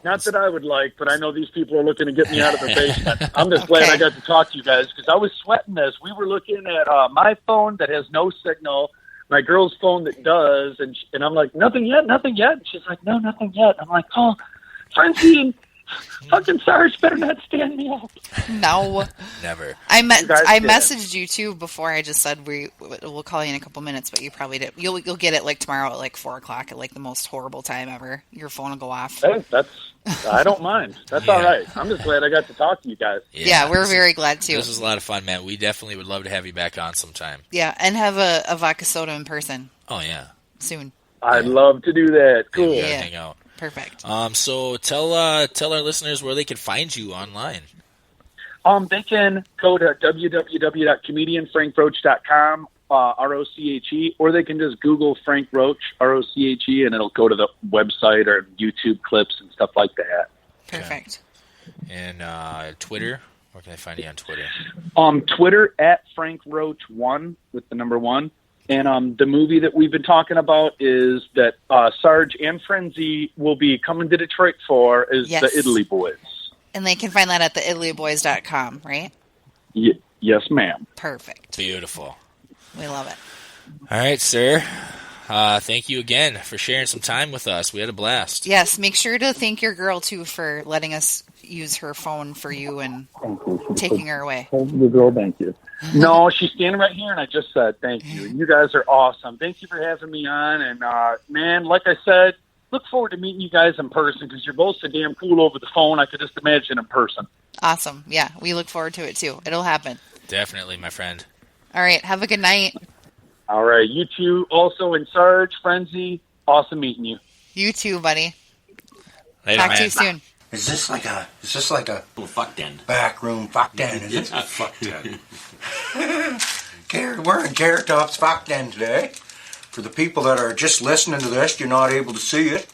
Not that I would like, but I know these people are looking to get me out of the basement. I'm just glad I got to talk to you guys because I was sweating this. We were looking at my phone that has no signal, my girl's phone that does, and I'm like, nothing yet. And she's like, no, nothing yet. I'm like, oh, Frenzy and fucking Sarge better not stand me up. No. Never. I messaged you too before. I just said we'll call you in a couple minutes, but you probably did. You'll get it like tomorrow at like 4:00 at like the most horrible time ever. Your phone will go off. Hey, I don't mind. That's all right. I'm just glad I got to talk to you guys. Yeah, we're very glad too. This was a lot of fun, man. We definitely would love to have you back on sometime. Yeah, and have a vodka soda in person. Oh yeah. Soon. I'd love to do that. Cool. Yeah, hang out. Perfect. So tell our listeners where they can find you online. They can go to www.comedianfrankroach.com, ROCHE, or they can just Google Frank Roach, ROCHE, and it'll go to the website or YouTube clips and stuff like that. Perfect. Okay. And Twitter? Where can I find you on Twitter? Twitter at Frank Roach 1 with the number 1. And the movie that we've been talking about is that Sarge and Frenzy will be coming to Detroit for is the Italy Boys. And they can find that at theitalyboys.com, right? Yes, ma'am. Perfect. Beautiful. We love it. All right, sir. Thank you again for sharing some time with us. We had a blast. Yes, make sure to thank your girl, too, for letting us use her phone for you and taking her away. The girl, thank you. No, she's standing right here, and I just said thank you. And you guys are awesome. Thank you for having me on. And, man, like I said, look forward to meeting you guys in person because you're both so damn cool over the phone. I could just imagine in person. Awesome. Yeah, we look forward to it, too. It'll happen. Definitely, my friend. All right, have a good night. All right, you two also, and Sarge, Frenzy, awesome meeting you. You too, buddy. Later, Talk man. to you soon. Is this like a little fuck den? Back room fuck den? Is it? Fuck den. We're in Carrot Top's fuck den today. For the people that are just listening to this, you're not able to see it.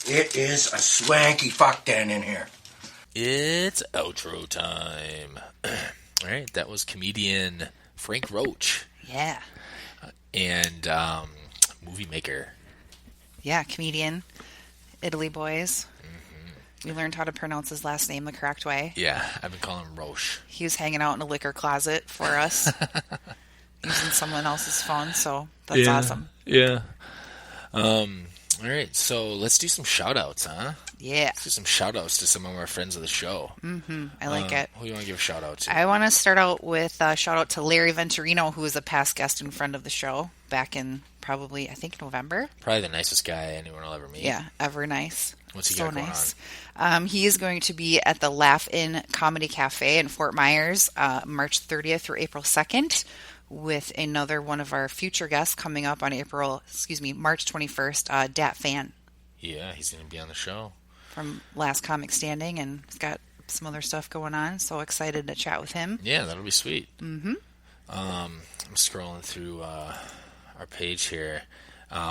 It is a swanky fuck den in here. It's outro time. All right, that was comedian Frank Roach. Yeah. And movie maker. Yeah, comedian, Italy Boys. We learned how to pronounce his last name the correct way. Yeah, I've been calling him Roche. He was hanging out in a liquor closet for us, using someone else's phone, so that's awesome. Yeah. All right, so let's do some shout-outs, huh? Yeah. Let's do some shout-outs to some of our friends of the show. Mm-hmm. I like it. Who do you want to give a shout-out to? I want to start out with a shout-out to Larry Venturino, who was a past guest and friend of the show back in probably, I think, November. Probably the nicest guy anyone will ever meet. Yeah, ever nice. What's he so got going nice. He is going to be at the Laugh In Comedy Cafe in Fort Myers, March 30th through April 2nd, with another one of our future guests coming up on March 21st, Dat Fan. Yeah, he's going to be on the show. From Last Comic Standing, and he's got some other stuff going on, so excited to chat with him. Yeah, that'll be sweet. Mm-hmm. I'm scrolling through our page here.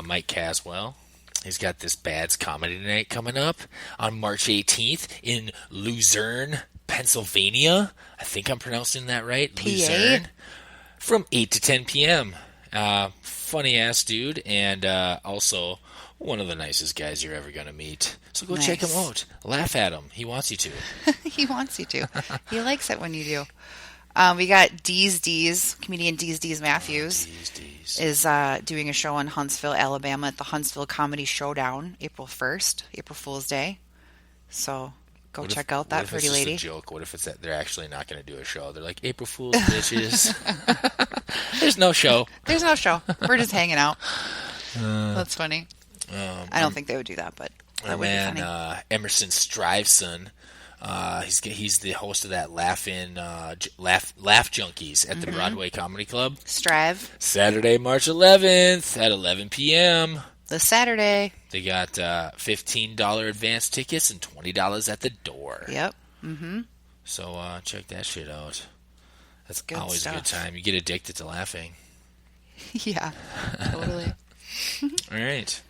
Mike Caswell. He's got this Bad's Comedy Night coming up on March 18th in Luzerne, Pennsylvania. I think I'm pronouncing that right. PA? Luzerne. From 8 to 10 p.m. Funny-ass dude, and also one of the nicest guys you're ever going to meet. So go check him out. Laugh at him. He wants you to. He wants you to. He likes it when you do. We got D's, comedian D's Matthews, is doing a show in Huntsville, Alabama at the Huntsville Comedy Showdown, April 1st, April Fool's Day. So go check out that pretty lady. What if it's just a joke? What if it's that they're actually not going to do a show? They're like, April Fool's, bitches. There's no show. There's no show. We're just hanging out. That's funny. I don't think they would do that, but that would be funny. Emerson Striveson. He's the host of that Laugh Junkies at the Broadway Comedy Club. Strive. Saturday, March 11th at 11 p.m. This Saturday. They got $15 advance tickets and $20 at the door. Yep. Mm-hmm. So check that shit out. That's good always stuff. a good time. You get addicted to laughing. Yeah, totally. All right.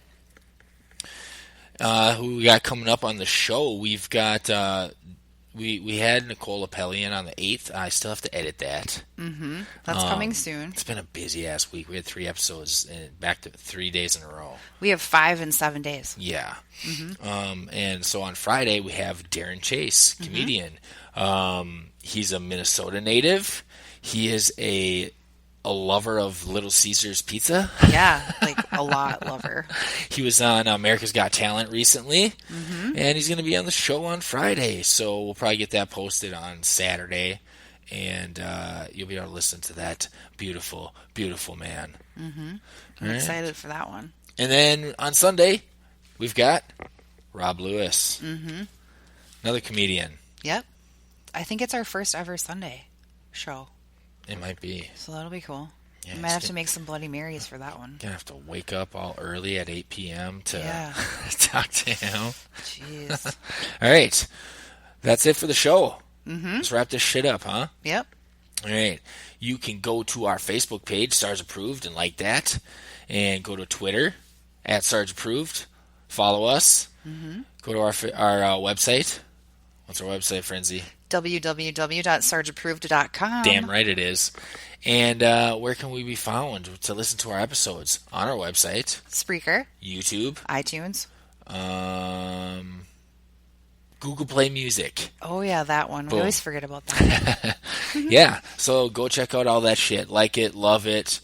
Who we got coming up on the show? We've got we had Nicole Appellian on the 8th. I still have to edit that. Mm-hmm. That's coming soon. It's been a busy ass week. We had 3 episodes back to 3 days in a row. We have 5 in 7 days. Yeah. Mm-hmm. And so on Friday we have Darren Chase, comedian. He's a Minnesota native. He is a lover of Little Caesars pizza. Yeah, like a lot lover. He was on America's Got Talent recently, and he's going to be on the show on Friday. So we'll probably get that posted on Saturday, and you'll be able to listen to that beautiful, beautiful man. I'm excited for that one. And then on Sunday, we've got Rob Lewis, another comedian. Yep. I think it's our first ever Sunday show. It might be. So that'll be cool. Yeah, you might have to make some Bloody Marys for that one. Gonna have to wake up all early at 8 p.m. to talk to him. Jeez. All right. That's it for the show. Let's wrap this shit up, huh? Yep. All right. You can go to our Facebook page, Stars Approved, and like that. And go to Twitter, @StarsApproved. Follow us. Go to our website. What's our website, Frenzy? www.sargeapproved.com. Damn right it is. And where can we be found to listen to our episodes? On our website. Spreaker. YouTube. iTunes. Google Play Music. Oh, yeah, that one. Boom. We always forget about that. Yeah, so go check out all that shit. Like it, love it,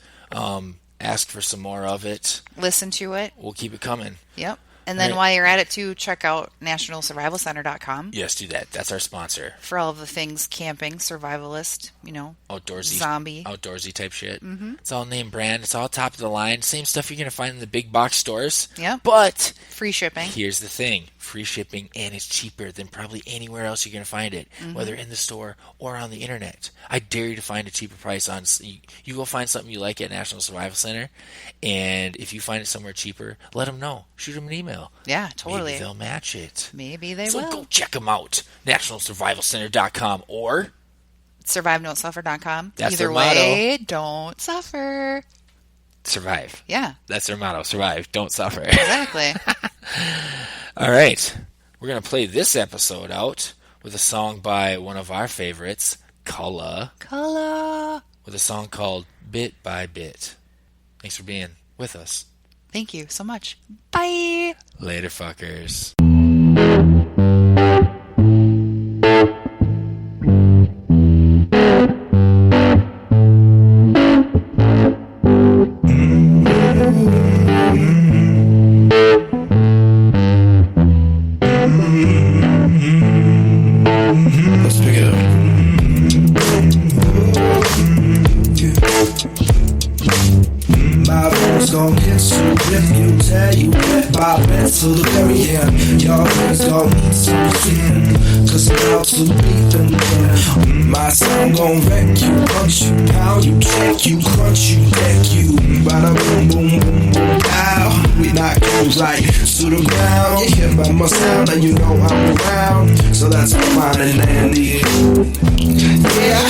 ask for some more of it. Listen to it. We'll keep it coming. Yep. And then while you're at it, too, check out NationalSurvivalCenter.com. Yes, do that. That's our sponsor. For all of the things camping, survivalist, outdoorsy, zombie. Outdoorsy type shit. It's all name brand. It's all top of the line. Same stuff you're going to find in the big box stores. Yep. But free shipping. Here's the thing. Free shipping, and it's cheaper than probably anywhere else you're going to find it, whether in the store or on the internet. I dare you to find a cheaper price on... You go find something you like at National Survival Center, and if you find it somewhere cheaper, let them know. Shoot them an email. Yeah, totally. Maybe they'll match it. Maybe they will. So go check them out. NationalSurvivalCenter.com or... SurviveDon'tSuffer.com. That's Either their motto. way, don't suffer. Survive. Yeah. That's their motto. Survive. Don't suffer. Exactly. All right. We're going to play this episode out with a song by one of our favorites, Culla. Culla. With a song called Bit by Bit. Thanks for being with us. Thank you so much. Bye. Later, fuckers. Let's pick it up. My bones gon' get you if you tell you bit by bit to the very end. Your hands gon' need some sin, cause I'm out to beat them again. My sound gon' wreck you, punch you, pound you, check you, crunch you, deck you. Bada boom, boom, boom, boom, pow. We knock you right to the ground. You hear by my sound and you know I'm around. So that's fine and dandy. Yeah.